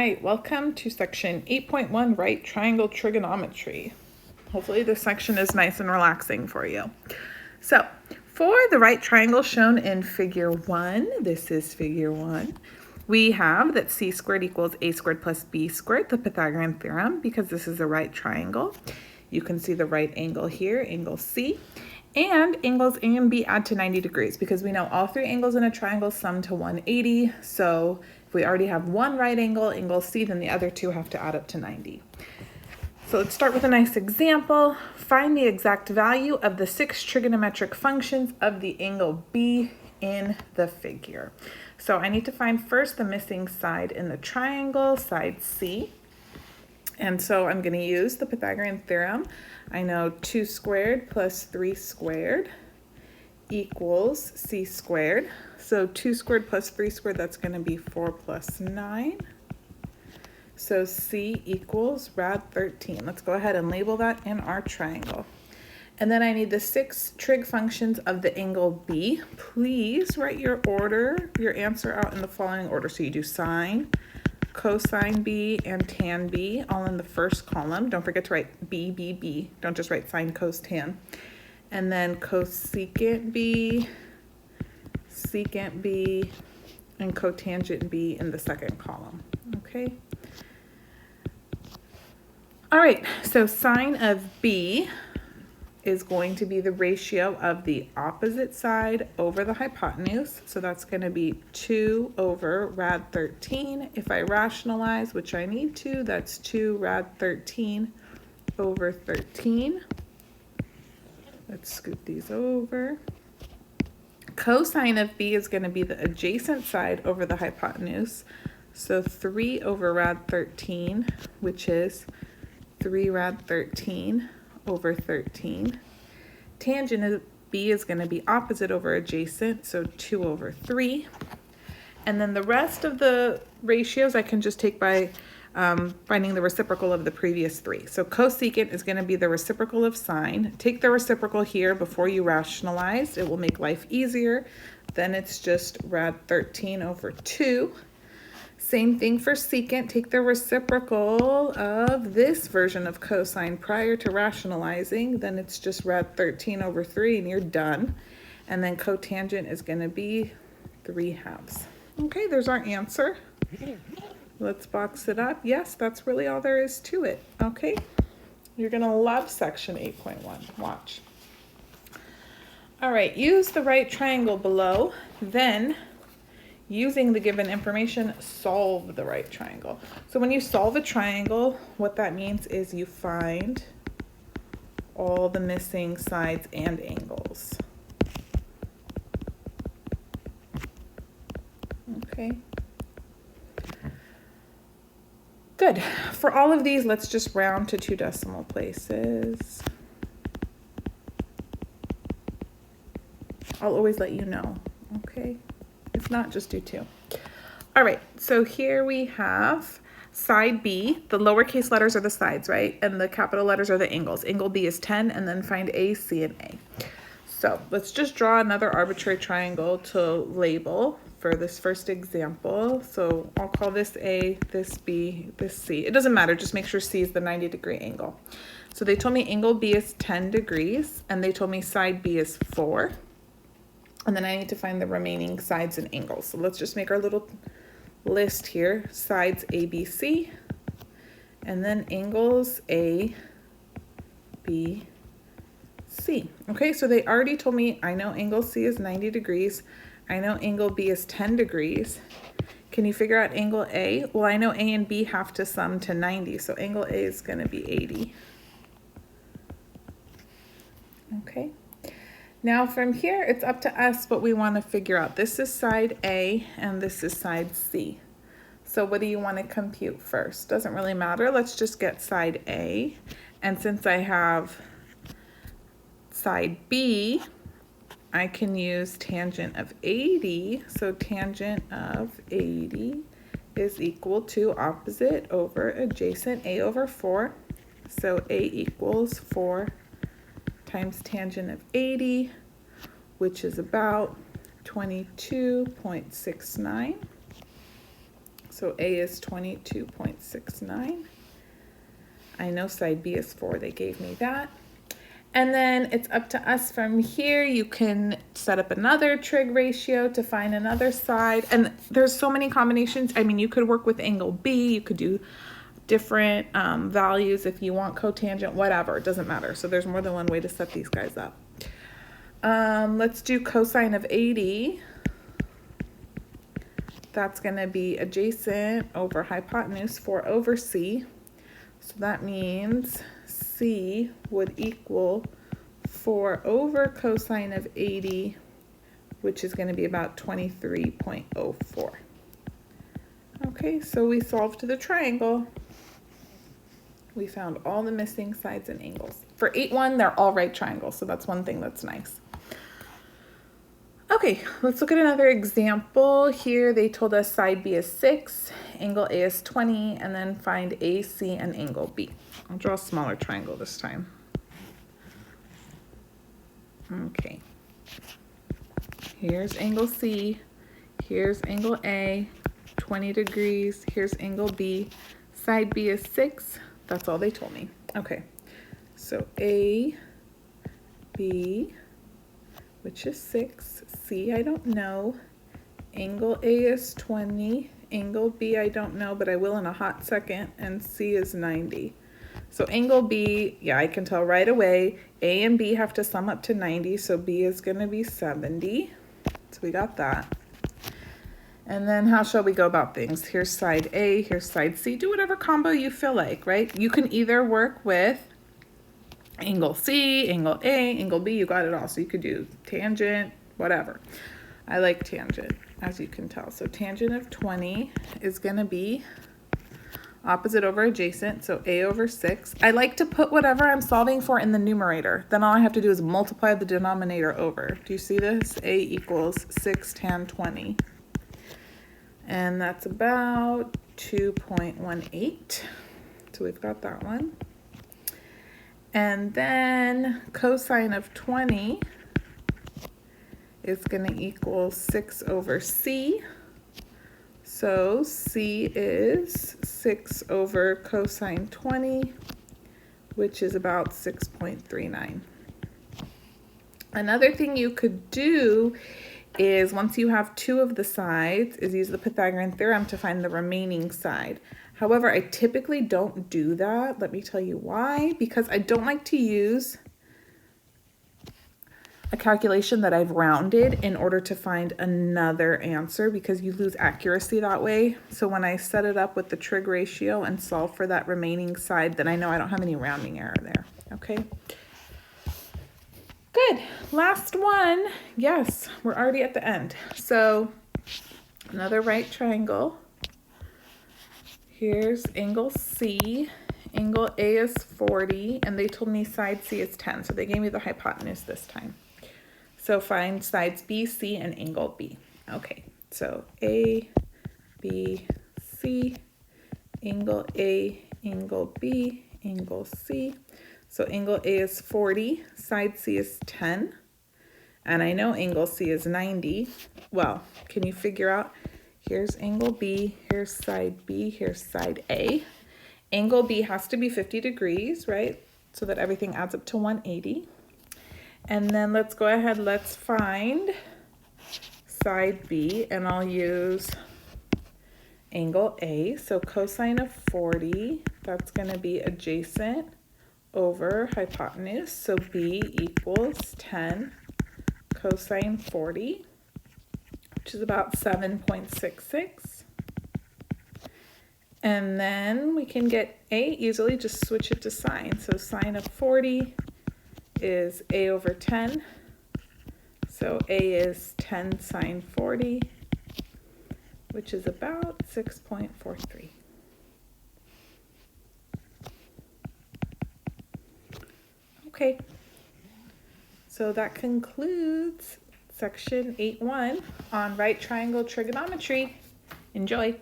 right, welcome to section 8.1, right triangle trigonometry. Hopefully this section is nice and relaxing for you. So for the right triangle shown in figure 1, this is figure 1, we have that c squared equals a squared plus b squared, the Pythagorean theorem, because this is a right triangle. You can see the right angle here, angle C, and angles A and B add to 90 degrees because we know all three angles in a triangle sum to 180. So if we already have one right angle, angle C, then the other two have to add up to 90. So let's start with a nice example. Find the exact value of the 6 trigonometric functions of the angle B in the figure. So I need to find first the missing side in the triangle, side C. And so I'm going to use the Pythagorean theorem. I know 2 squared plus 3 squared equals c squared. So 2 squared plus 3 squared, that's going to be 4 plus 9. So c equals rad 13. Let's go ahead and label that in our triangle. And then I need the 6 trig functions of the angle B. Please write your answer out in the following order. So you do sine, cosine B, and tan B, all in the first column. Don't forget to write B, B, B. Don't just write sine, cos, tan. And then cosecant B, secant B, and cotangent B in the second column. Okay. All right, so sine of B is going to be the ratio of the opposite side over the hypotenuse. So that's going to be 2 over rad 13. If I rationalize, which I need to, that's 2 rad 13 over 13. Let's scoot these over. Cosine of B is going to be the adjacent side over the hypotenuse. So 3 over rad 13, which is 3 rad 13 over 13. Tangent of B is going to be opposite over adjacent, so 2 over 3. And then the rest of the ratios I can just take by finding the reciprocal of the previous 3. So cosecant is going to be the reciprocal of sine. Take the reciprocal here before you rationalize. It will make life easier. Then it's just rad 13 over 2. Same thing for secant. Take the reciprocal of this version of cosine prior to rationalizing. Then it's just rad 13 over 3 and you're done. And then cotangent is going to be 3/2. Okay, there's our answer. Let's box it up. Yes, that's really all there is to it. Okay, you're going to love section 8.1. Watch. All right, use the right triangle below. Then using the given information, solve the right triangle. So when you solve a triangle, what that means is you find all the missing sides and angles. Okay. Good. For all of these, let's just round to 2 decimal places. I'll always let you know, okay? If not, just do 2. All right, so here we have side B. The lowercase letters are the sides, right? And the capital letters are the angles. Angle B is 10, and then find A, C, and A. So let's just draw another arbitrary triangle to label for this first example. So I'll call this A, this B, this C. It doesn't matter, just make sure C is the 90-degree angle. So they told me angle B is 10 degrees, and they told me side B is 4. And then I need to find the remaining sides and angles. So let's just make our little list here. Sides A, B, C, and then angles A, B, C. Okay, so they already told me I know angle C is 90 degrees. I know angle B is 10 degrees. Can you figure out angle A? Well, I know A and B have to sum to 90, so angle A is going to be 80. Okay. Now from here, it's up to us what we want to figure out. This is side A and this is side C. So what do you want to compute first? Doesn't really matter. Let's just get side A. And since I have side B, I can use tangent of 80. So tangent of 80 is equal to opposite over adjacent, A over 4. So A equals 4 times tangent of 80, which is about 22.69. So A is 22.69. I know side B is 4, they gave me that. And then it's up to us from here. You can set up another trig ratio to find another side. And there's so many combinations. I mean, you could work with angle B, you could do different values if you want cotangent, whatever, it doesn't matter. So there's more than one way to set these guys up. Let's do cosine of 80. That's going to be adjacent over hypotenuse 4 over C. So that means C would equal 4 over cosine of 80, which is going to be about 23.04. Okay, so we solved the triangle. We found all the missing sides and angles. For 8-1, they're all right triangles, so that's one thing that's nice. Okay, let's look at another example. Here they told us side B is 6, angle A is 20, and then find AC and angle B. I'll draw a smaller triangle this time. Okay. Here's angle C, here's angle A, 20 degrees, here's angle B. Side B is 6, that's all they told me. Okay, so A, B, which is 6, C I don't know, angle A is 20, angle B I don't know, but I will in a hot second, and C is 90. So angle B, yeah, I can tell right away, A and B have to sum up to 90, so B is going to be 70. So we got that. And then how shall we go about things? Here's side A, here's side C. Do whatever combo you feel like, right? You can either work with angle C, angle A, angle B, you got it all. So you could do tangent, whatever. I like tangent, as you can tell. So tangent of 20 is going to be opposite over adjacent, so A over 6. I like to put whatever I'm solving for in the numerator. Then all I have to do is multiply the denominator over. Do you see this? A equals 6 tan 20. And that's about 2.18. So we've got that one. And then cosine of 20 is going to equal 6 over C. So C is 6 over cosine 20, which is about 6.39. Another thing you could do is, once you have two of the sides, is use the Pythagorean Theorem to find the remaining side. However, I typically don't do that. Let me tell you why. Because I don't like to use a calculation that I've rounded in order to find another answer, because you lose accuracy that way. So when I set it up with the trig ratio and solve for that remaining side, then I know I don't have any rounding error there. Okay. Good. Last one. Yes, we're already at the end. So another right triangle. Here's angle C. Angle A is 40, and they told me side C is 10. So they gave me the hypotenuse this time. So find sides B, C, and angle B. Okay, so A, B, C, angle A, angle B, angle C. So angle A is 40, side C is 10, and I know angle C is 90. Well, can you figure out? Here's angle B, here's side B, here's side A. Angle B has to be 50 degrees, right? So that everything adds up to 180. And then let's go ahead, let's find side B, and I'll use angle A. So cosine of 40, that's going to be adjacent over hypotenuse. So B equals 10 cosine 40, which is about 7.66. And then we can get A easily, just switch it to sine. So sine of 40 is A over 10. So A is 10 sine 40, which is about 6.43. Okay, so that concludes section 8.1 on right triangle trigonometry. Enjoy.